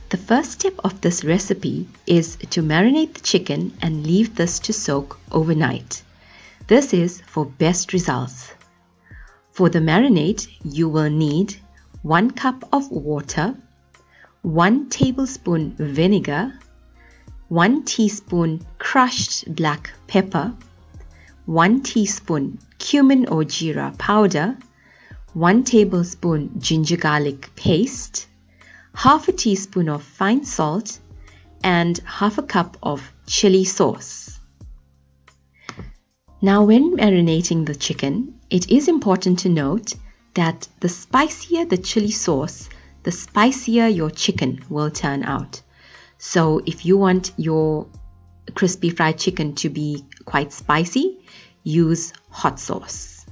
The first step of this recipe is to marinate the chicken and leave this to soak overnight. This is for best results. For the marinade, you will need 1 cup of water, 1 tablespoon vinegar, 1 teaspoon crushed black pepper, 1 teaspoon cumin or jeera powder, 1 tablespoon ginger garlic paste, half a teaspoon of fine salt, and half a cup of chili sauce. Now, when marinating the chicken, it is important to note that the spicier the chili sauce, the spicier your chicken will turn out. So if you want your crispy fried chicken to be quite spicy, use hot sauce.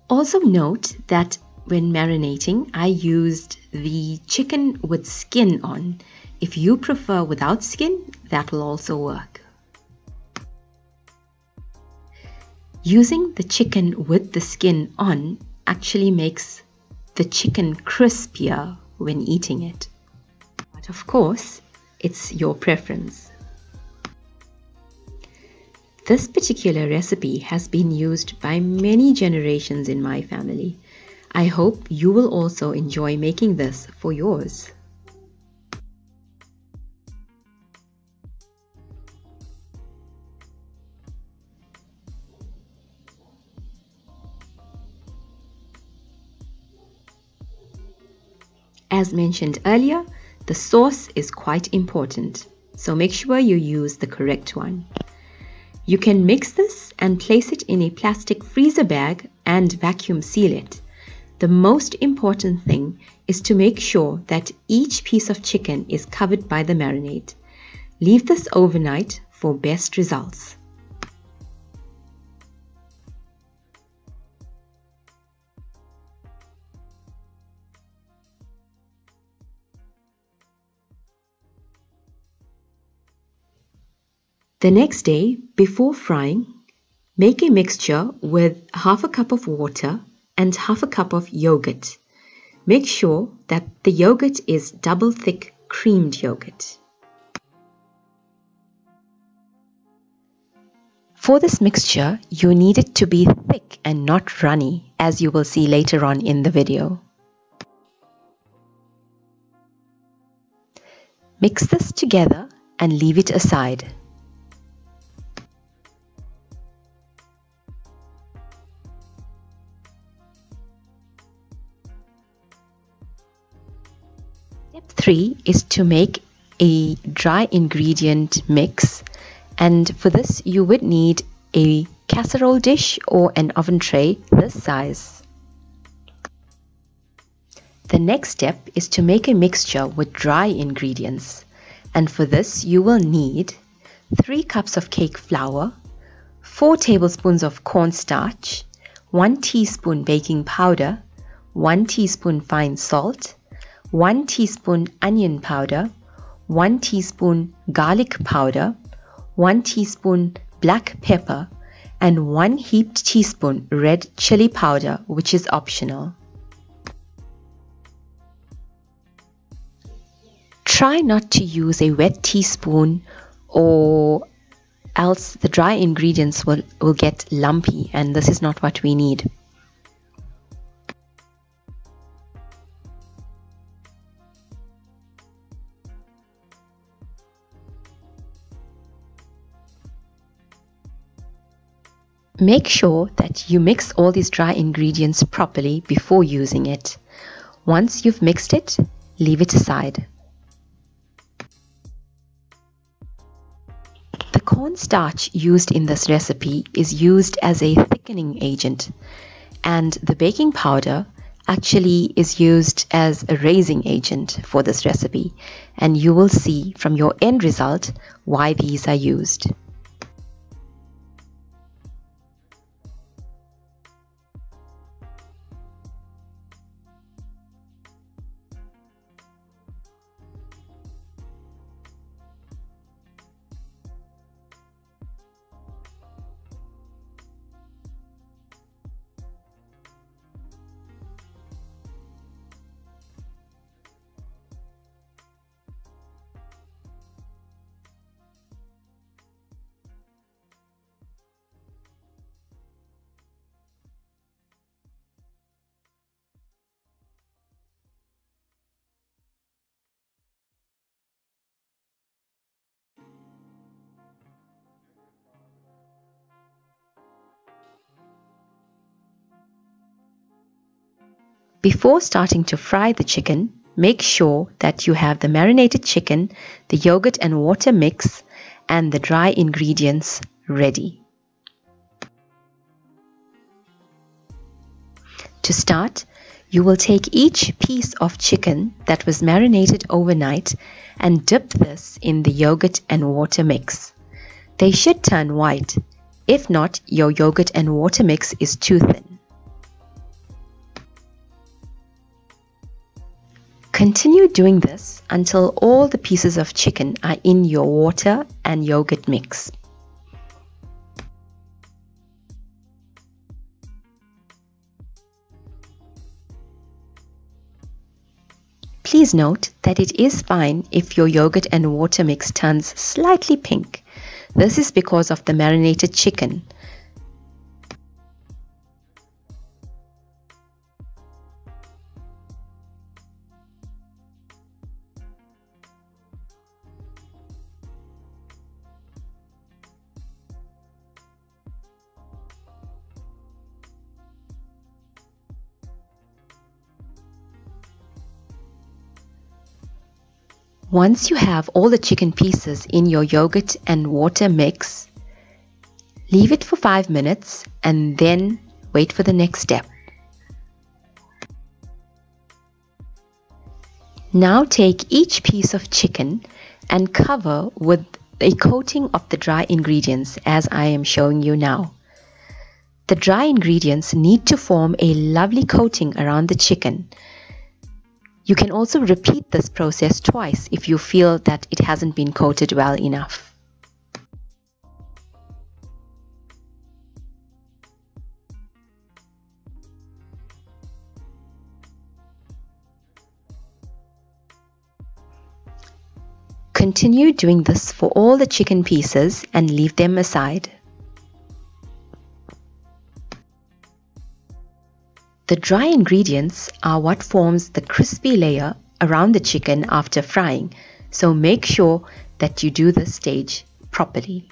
Also note that when marinating, I used the chicken with skin on. If you prefer without skin, that will also work. Using the chicken with the skin on actually makes the chicken crispier when eating it. But of course, it's your preference. This particular recipe has been used by many generations in my family. I hope you will also enjoy making this for yours. As mentioned earlier, the sauce is quite important, so make sure you use the correct one. You can mix this and place it in a plastic freezer bag and vacuum seal it. The most important thing is to make sure that each piece of chicken is covered by the marinade. Leave this overnight for best results. The next day, before frying, make a mixture with half a cup of water and half a cup of yogurt. Make sure that the yogurt is double thick creamed yogurt. For this mixture, you need it to be thick and not runny, as you will see later on in the video. Mix this together and leave it aside. Step 3 is to make a dry ingredient mix, and for this you would need a casserole dish or an oven tray this size. The next step is to make a mixture with dry ingredients, and for this you will need 3 cups of cake flour, 4 tablespoons of cornstarch, 1 teaspoon baking powder, 1 teaspoon fine salt, 1 teaspoon onion powder, 1 teaspoon garlic powder, 1 teaspoon black pepper, and 1 heaped teaspoon red chili powder, which is optional. Try not to use a wet teaspoon, or else the dry ingredients will get lumpy, and this is not what we need. Make sure that you mix all these dry ingredients properly before using it. Once you've mixed it, leave it aside. The cornstarch used in this recipe is used as a thickening agent, and the baking powder actually is used as a raising agent for this recipe, and you will see from your end result why these are used. Before starting to fry the chicken, make sure that you have the marinated chicken, the yogurt and water mix, and the dry ingredients ready. To start, you will take each piece of chicken that was marinated overnight and dip this in the yogurt and water mix. They should turn white. If not, your yogurt and water mix is too thin. Continue doing this until all the pieces of chicken are in your water and yogurt mix. Please note that it is fine if your yogurt and water mix turns slightly pink. This is because of the marinated chicken. Once you have all the chicken pieces in your yogurt and water mix, leave it for 5 minutes and then wait for the next step. Now take each piece of chicken and cover with a coating of the dry ingredients as I am showing you now. The dry ingredients need to form a lovely coating around the chicken. You can also repeat this process twice if you feel that it hasn't been coated well enough. Continue doing this for all the chicken pieces and leave them aside. The dry ingredients are what forms the crispy layer around the chicken after frying, so make sure that you do this stage properly.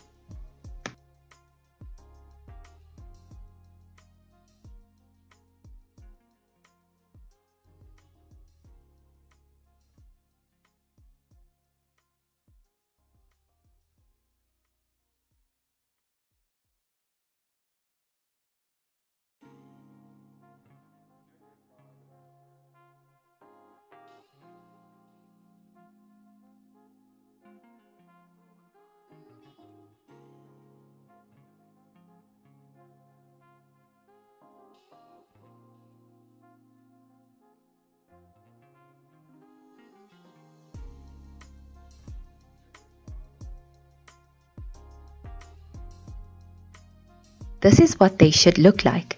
This is what they should look like.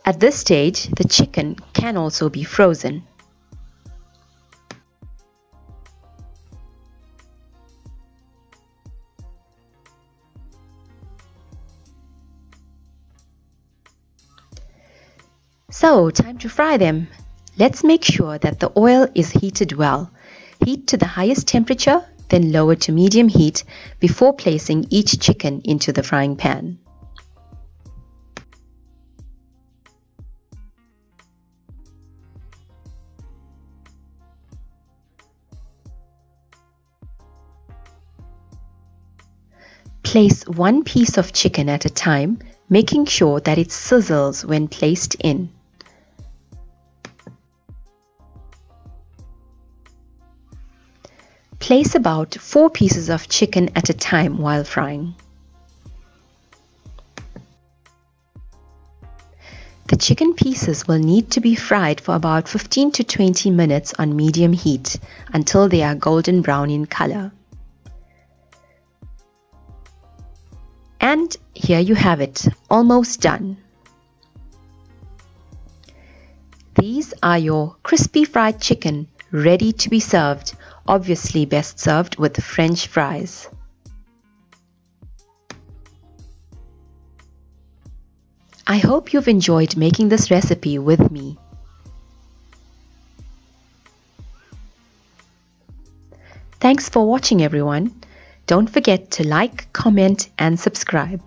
At this stage, the chicken can also be frozen. So, time to fry them. Let's make sure that the oil is heated well. Heat to the highest temperature, then lower to medium heat before placing each chicken into the frying pan. Place one piece of chicken at a time, making sure that it sizzles when placed in. Place about 4 pieces of chicken at a time while frying. The chicken pieces will need to be fried for about 15 to 20 minutes on medium heat until they are golden brown in color. And here you have it, almost done. These are your crispy fried chicken ready to be served, obviously best served with French fries. I hope you've enjoyed making this recipe with me. Thanks for watching, everyone. Don't forget to like, comment, and subscribe.